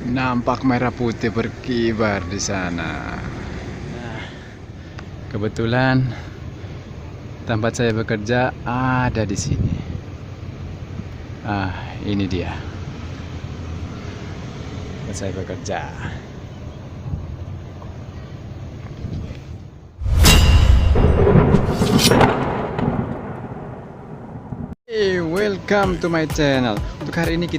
Nampak merah putih berkibar di sana. Nah, kebetulan tempat saya bekerja ada di sini. Ini dia tempat saya bekerja. Hey, welcome to my channel. Untuk hari ini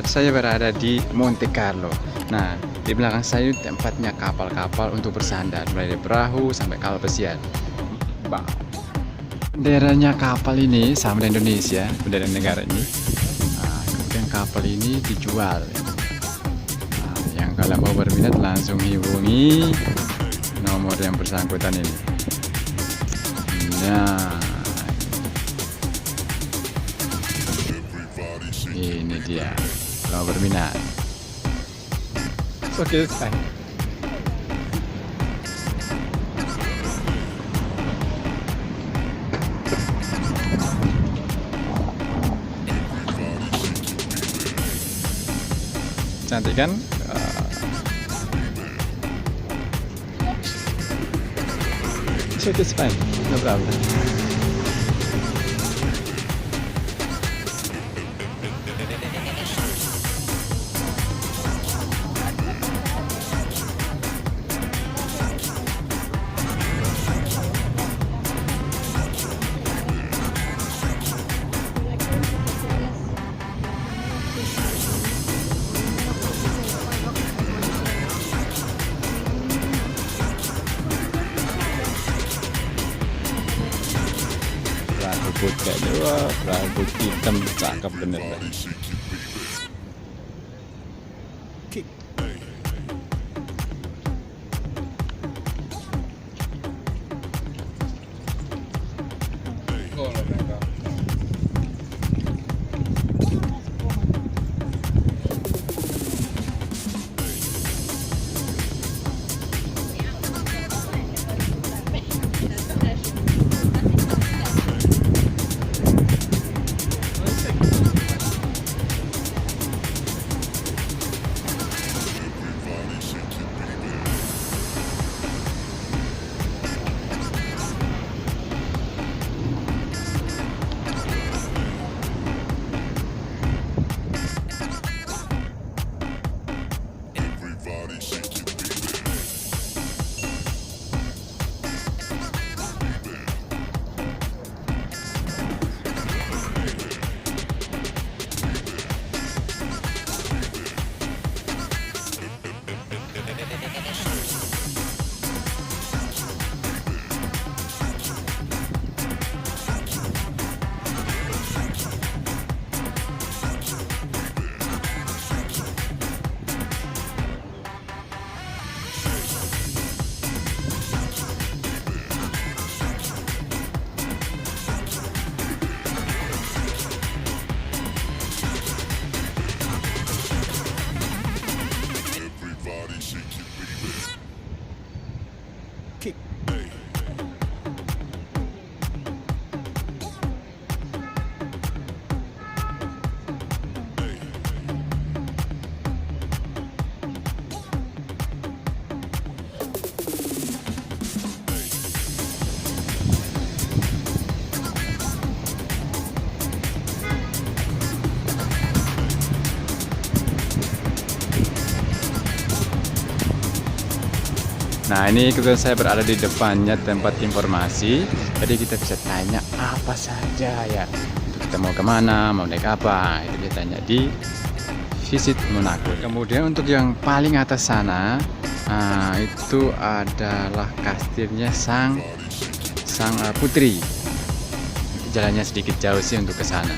saya berada di Monte Carlo. Nah, di belakang saya tempatnya kapal-kapal untuk bersandar, mulai dari perahu sampai kapal pesiar. Bang, benderanya kapal ini sama dengan Indonesia, bendera negara ini. Nah, kemudian kapal ini dijual. Nah, yang kalau mau berminat langsung hubungi nomor yang bersangkutan ini. Nah, ini dia, kalau berminat. Oke, fine. Cantik kan? It's fine, no problem. Rambut kayaknya, wah, rambut hitam cakep bener dah. Nah, ini kebetulan saya berada di depannya tempat informasi. Jadi kita bisa tanya apa saja ya. Kita mau kemana, mau naik apa, itu kita tanya di Visit Monaco. Kemudian untuk yang paling atas sana, itu adalah kastilnya sang putri. Jalannya sedikit jauh sih untuk ke sana.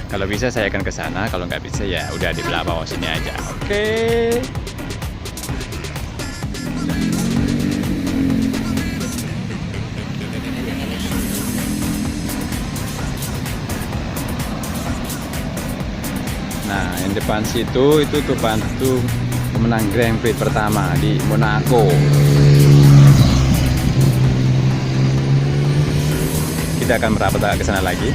Kalau bisa saya akan ke sana, kalau nggak bisa ya udah di belakang bawah sini aja. Oke. Nah, yang depan situ itu tuh bantu pemenang Grand Prix pertama di Monaco. Kita akan merapat ke sana lagi.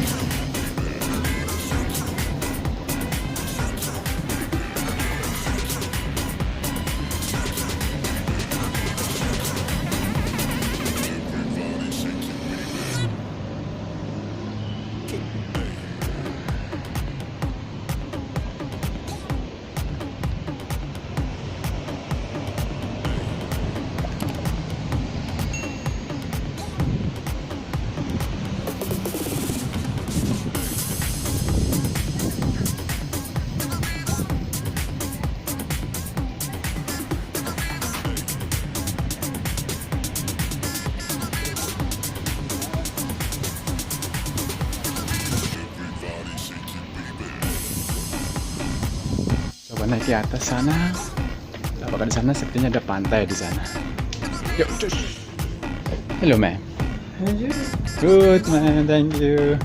coba naik ke atas sana. Apakah di sana sepertinya ada pantai di sana. Yuk, cus. Hello, ma'am. Good, man. Thank you.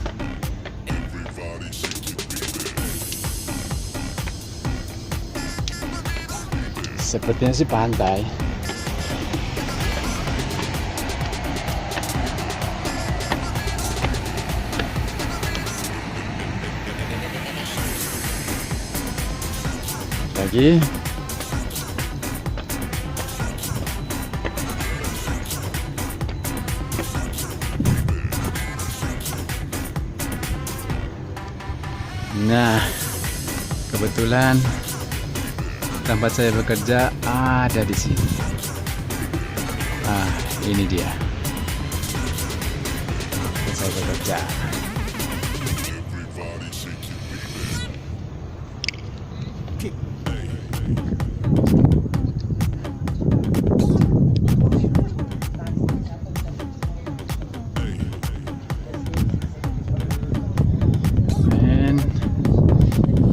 Sepertinya sih pantai. Lagi. Nah, kebetulan tempat saya bekerja ada di sini. Ah, ini dia. Tempat saya bekerja.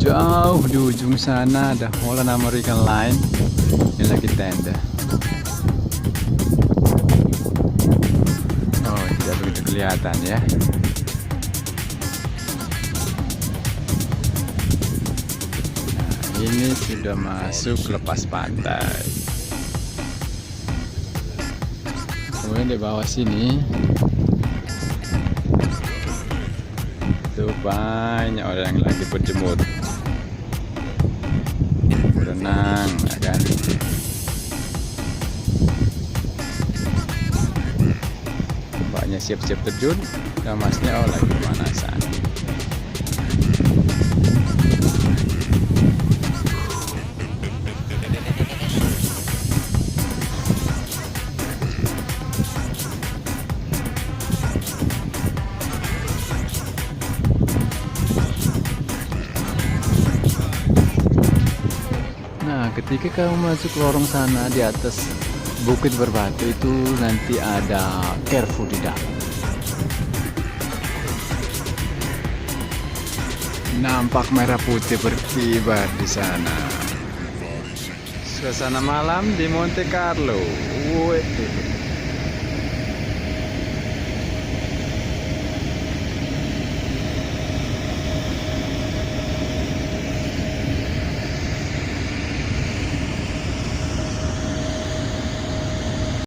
Jauh di ujung sana ada Holland American Line yang lagi tenda. Oh, tidak begitu kelihatan ya. Nah, ini sudah masuk lepas pantai. Kemudian di bawah sini itu banyak orang yang lagi berjemur, berenang, ya kan? Banyak siap-siap terjun, Masnya lagi pemanasan. Nah, ketika kamu masuk lorong sana di atas bukit berbatu itu nanti ada Carrefour di dalam. Nampak merah putih berkibar di sana. Suasana malam di Monte Carlo. Wih.